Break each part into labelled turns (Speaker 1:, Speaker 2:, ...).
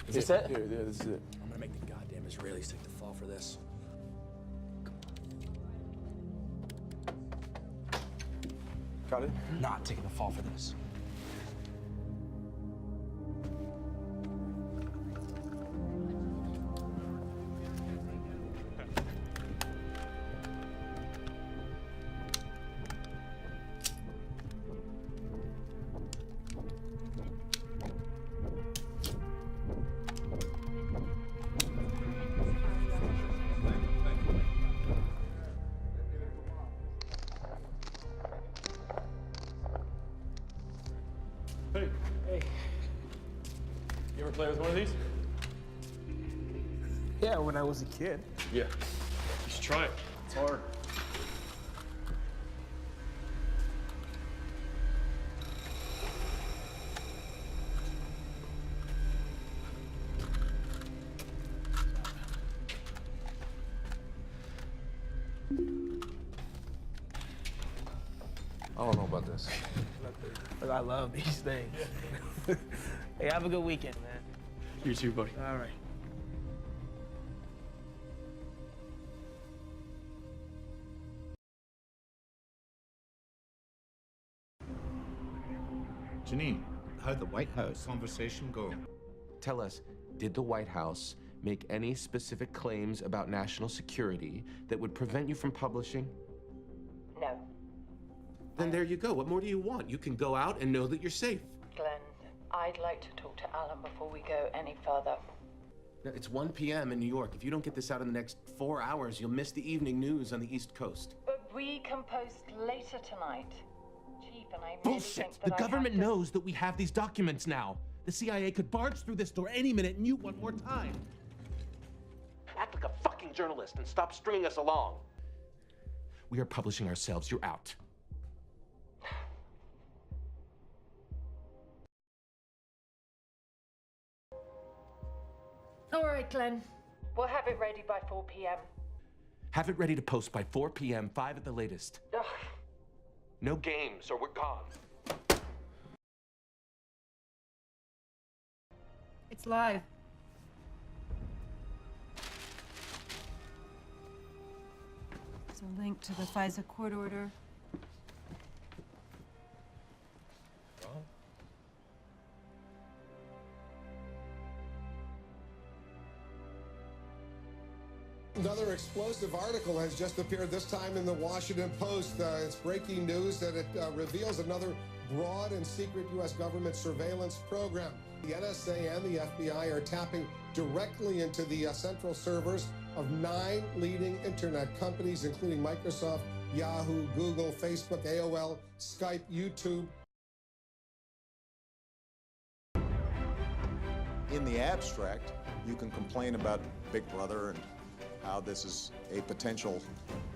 Speaker 1: Is this it?
Speaker 2: Here, this is it.
Speaker 1: I'm gonna make the goddamn Israelis take the fall for this.
Speaker 2: Got it?
Speaker 1: Not taking the fall for this.
Speaker 2: Hey. You ever play with one of these?
Speaker 3: Yeah, when I was a kid.
Speaker 2: Yeah. You should try it. It's hard.
Speaker 4: I don't know about this.
Speaker 3: Look, I love these things. Hey, have a good weekend, man.
Speaker 2: You too, buddy.
Speaker 3: All right.
Speaker 5: Janine, how'd the White House conversation go?
Speaker 4: Tell us, did the White House make any specific claims about national security that would prevent you from publishing?
Speaker 6: No.
Speaker 4: Then there you go. What more do you want? You can go out and know that you're safe.
Speaker 6: Glenn, I'd like to talk to Alan before we go any further.
Speaker 4: Now, it's 1 p.m. in New York. If you don't get this out in the next 4 hours, you'll miss the evening news on the East Coast.
Speaker 6: But we can post later tonight. Chief, and I really
Speaker 4: Bullshit!
Speaker 6: think
Speaker 4: The
Speaker 6: that
Speaker 4: government knows that we have these documents now. The CIA could barge through this door any minute, and you want more time. Act like a fucking journalist and stop stringing us along. We are publishing ourselves. You're out.
Speaker 6: All right, Glenn. We'll have it ready by 4 p.m.
Speaker 4: Have it ready to post by 4 p.m., 5 at the latest.
Speaker 6: Ugh.
Speaker 4: No games, or we're gone.
Speaker 7: It's live. There's a link to the FISA court order.
Speaker 8: Another explosive article has just appeared, this time in the Washington Post. It's breaking news that it reveals another broad and secret U.S. government surveillance program. The NSA and the FBI are tapping directly into the central servers of 9 leading internet companies, including Microsoft, Yahoo, Google, Facebook, AOL, Skype, YouTube.
Speaker 9: In the abstract, you can complain about Big Brother and how this is a potential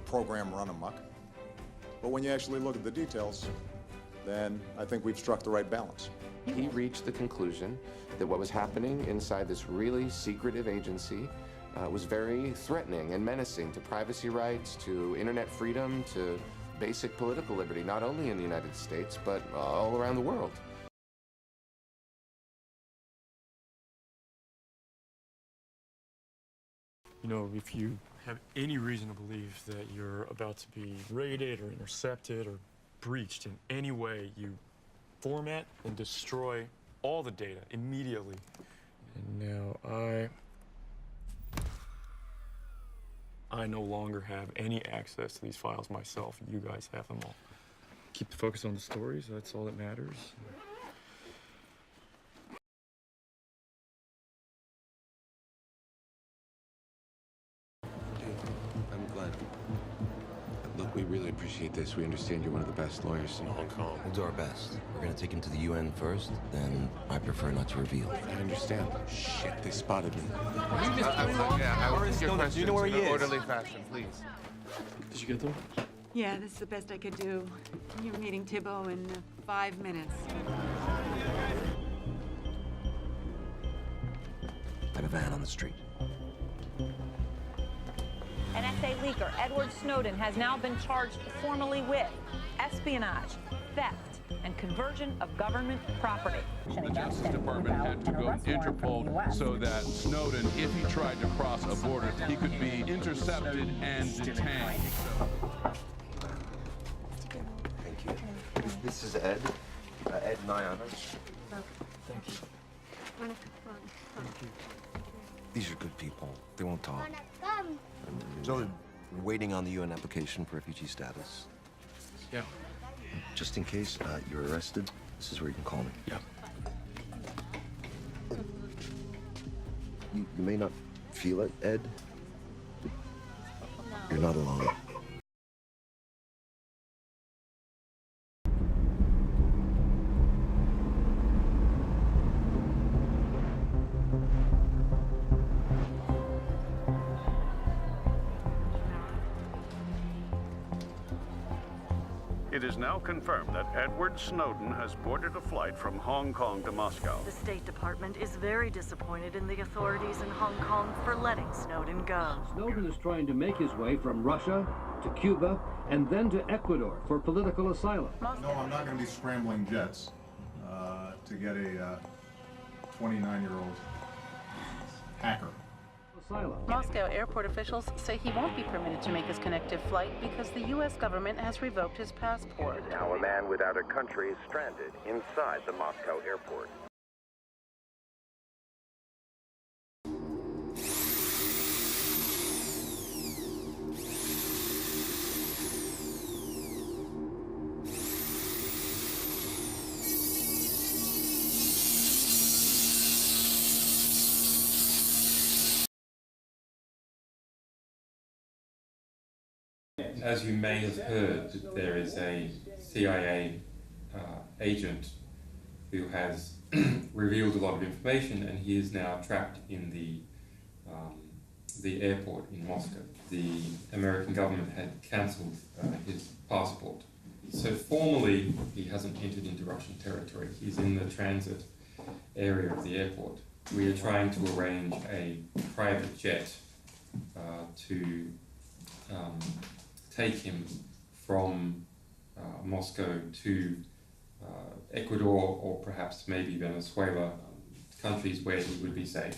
Speaker 9: program run amok. But when you actually look at the details, then I think we've struck the right balance.
Speaker 4: He reached the conclusion that what was happening inside this really secretive agency was very threatening and menacing to privacy rights, to internet freedom, to basic political liberty, not only in the United States, but all around the world.
Speaker 2: You know, if you have any reason to believe that you're about to be raided or intercepted or breached in any way, you format and destroy all the data immediately. And now I no longer have any access to these files myself. You guys have them all. Keep the focus on the stories. That's all that matters.
Speaker 4: I'm glad. Look, we really appreciate this. We understand you're one of the best lawyers in Hong Kong.
Speaker 10: We'll do our best. We're gonna take him to the UN first, then I prefer not to reveal.
Speaker 4: I understand. Shit, they spotted me.
Speaker 2: I
Speaker 4: will take your questions
Speaker 2: do you know where
Speaker 4: in
Speaker 2: he
Speaker 4: an
Speaker 2: is?
Speaker 4: orderly fashion, please.
Speaker 2: Did you get them?
Speaker 7: Yeah, this is the best I could do. You're meeting Thibault in 5 minutes.
Speaker 10: I have a van on the street.
Speaker 11: NSA leaker Edward Snowden has now been charged formally with espionage, theft,
Speaker 6: and conversion of government property.
Speaker 11: The Justice Department had to go to Interpol so that Snowden, if he tried to cross a border, he could be intercepted and detained.
Speaker 10: Thank you. This is Ed. Ed and Ayana.
Speaker 2: Thank you.
Speaker 10: These are good people. They won't talk. So we're waiting on the UN application for refugee status.
Speaker 2: Yeah.
Speaker 10: Just in case you're arrested, this is where you can call me.
Speaker 2: Yeah.
Speaker 10: You may not feel it, Ed. You're not alone.
Speaker 11: It is now confirmed that Edward Snowden has boarded a flight from Hong Kong to Moscow.
Speaker 12: The State Department is very disappointed in the authorities in Hong Kong for letting Snowden go.
Speaker 13: Snowden is trying to make his way from Russia to Cuba and then to Ecuador for political asylum.
Speaker 9: No, I'm not going to be scrambling jets to get a 29-year-old hacker.
Speaker 14: Moscow airport officials say he won't be permitted to make his connective flight because the U.S. government has revoked his passport.
Speaker 15: Now a man without a country is stranded inside the Moscow airport.
Speaker 16: As you may have heard, there is a CIA agent who has revealed a lot of information, and he is now trapped in the airport in Moscow. The American government had cancelled his passport. So formally, he hasn't entered into Russian territory. He's in the transit area of the airport. We are trying to arrange a private jet to take him from Moscow to Ecuador or perhaps maybe Venezuela, countries where he would be safe.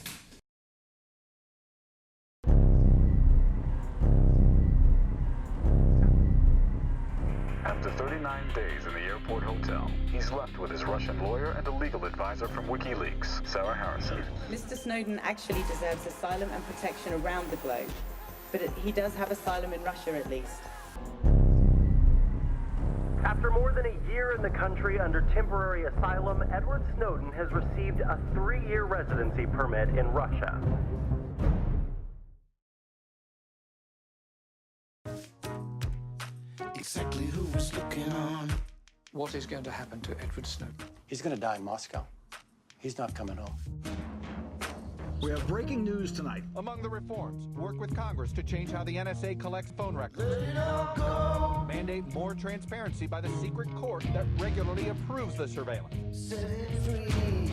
Speaker 11: After 39 days in the airport hotel, he's left with his Russian lawyer and a legal advisor from WikiLeaks, Sarah Harrison.
Speaker 17: Mr. Snowden actually deserves asylum and protection around the globe, but he does have asylum in Russia at least.
Speaker 15: After more than a year in the country under temporary asylum, Edward Snowden has received a 3-year residency permit in Russia.
Speaker 18: Exactly who was looking on.
Speaker 1: What is going to happen to Edward Snowden? He's going to die in Moscow. He's not coming home.
Speaker 19: We have breaking news tonight.
Speaker 20: Among the reforms, work with Congress to change how the NSA collects phone records. Mandate more transparency by the secret court that regularly approves the surveillance.
Speaker 18: Set it free.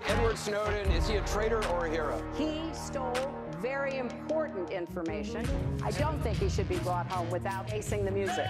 Speaker 21: Edward Snowden, is he a traitor or a hero?
Speaker 6: He stole very important information. I don't think he should be brought home without acing the music.